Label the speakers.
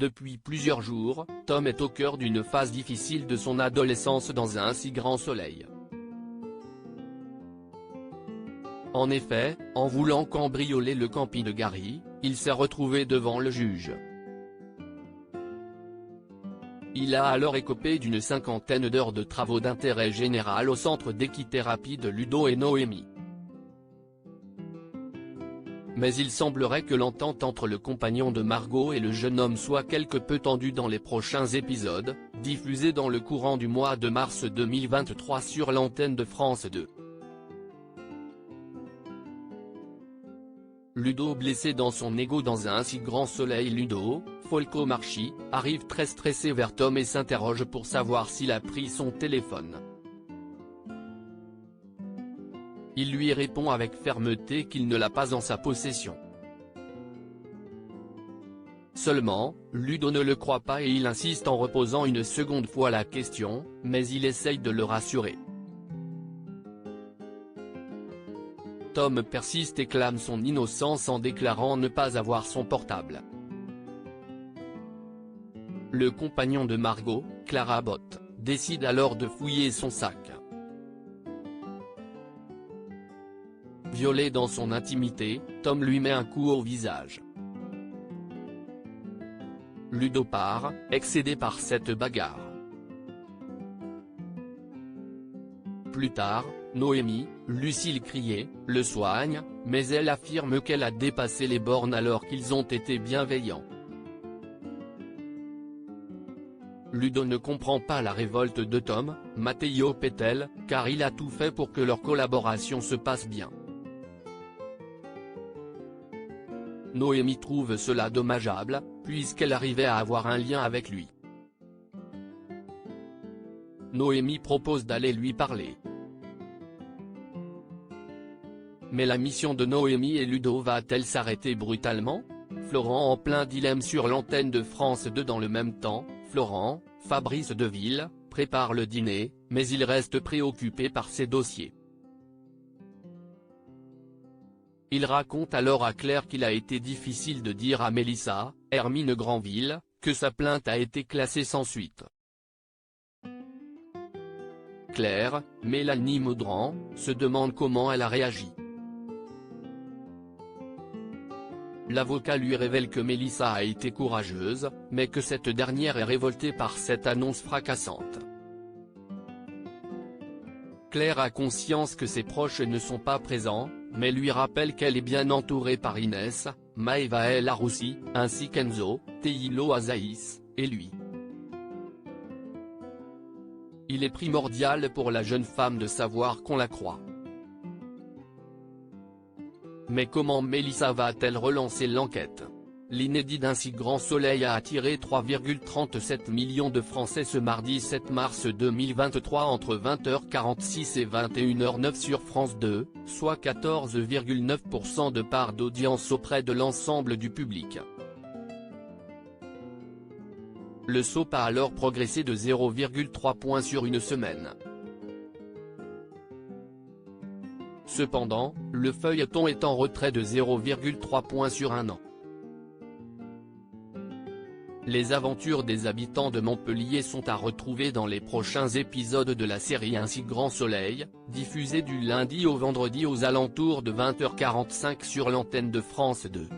Speaker 1: Depuis plusieurs jours, Tom est au cœur d'une phase difficile de son adolescence dans un si grand soleil. En effet, en voulant cambrioler le camping de Gary, il s'est retrouvé devant le juge. Il a alors écopé d'une 50aine d'heures de travaux d'intérêt général au centre d'équithérapie de Ludo et Noémie. Mais il semblerait que l'entente entre le compagnon de Margot et le jeune homme soit quelque peu tendue dans les prochains épisodes, diffusés dans le courant du mois de mars 2023 sur l'antenne de France 2. Ludo blessé dans son ego dans un si grand soleil. Ludo, Folco Marchi, arrive très stressé vers Tom et s'interroge pour savoir s'il a pris son téléphone. Il lui répond avec fermeté qu'il ne l'a pas en sa possession. Seulement, Ludo ne le croit pas et il insiste en reposant une seconde fois la question, mais il essaye de le rassurer. Tom persiste et clame son innocence en déclarant ne pas avoir son portable. Le compagnon de Margot, Clara Botte, décide alors de fouiller son sac. Violé dans son intimité, Tom lui met un coup au visage. Ludo part, excédé par cette bagarre. Plus tard, Noémie, Lucille criait, le soigne, mais elle affirme qu'elle a dépassé les bornes alors qu'ils ont été bienveillants. Ludo ne comprend pas la révolte de Tom, Matteo Pettel, car il a tout fait pour que leur collaboration se passe bien. Noémie trouve cela dommageable, puisqu'elle arrivait à avoir un lien avec lui. Noémie propose d'aller lui parler. Mais la mission de Noémie et Ludo va-t-elle s'arrêter brutalement? Florent en plein dilemme sur l'antenne de France 2. Dans le même temps, Florent, Fabrice Deville, prépare le dîner, mais il reste préoccupé par ses dossiers. Il raconte alors à Claire qu'il a été difficile de dire à Mélissa, Hermine Granville, que sa plainte a été classée sans suite. Claire, Mélanie Maudran, se demande comment elle a réagi. L'avocat lui révèle que Mélissa a été courageuse, mais que cette dernière est révoltée par cette annonce fracassante. Claire a conscience que ses proches ne sont pas présents, mais lui rappelle qu'elle est bien entourée par Inès, Maëva El Aroussi, ainsi qu'Enzo, Teilo Azaïs, et lui. Il est primordial pour la jeune femme de savoir qu'on la croit. Mais comment Mélissa va-t-elle relancer l'enquête? L'inédit d'un si grand soleil a attiré 3,37 millions de Français ce mardi 7 mars 2023 entre 20h46 et 21h09 sur France 2, soit 14,9% de part d'audience auprès de l'ensemble du public. Le SOP a alors progressé de 0,3 points sur une semaine. Cependant, le feuilleton est en retrait de 0,3 points sur un an. Les aventures des habitants de Montpellier sont à retrouver dans les prochains épisodes de la série Un si grand soleil, diffusée du lundi au vendredi aux alentours de 20h45 sur l'antenne de France 2.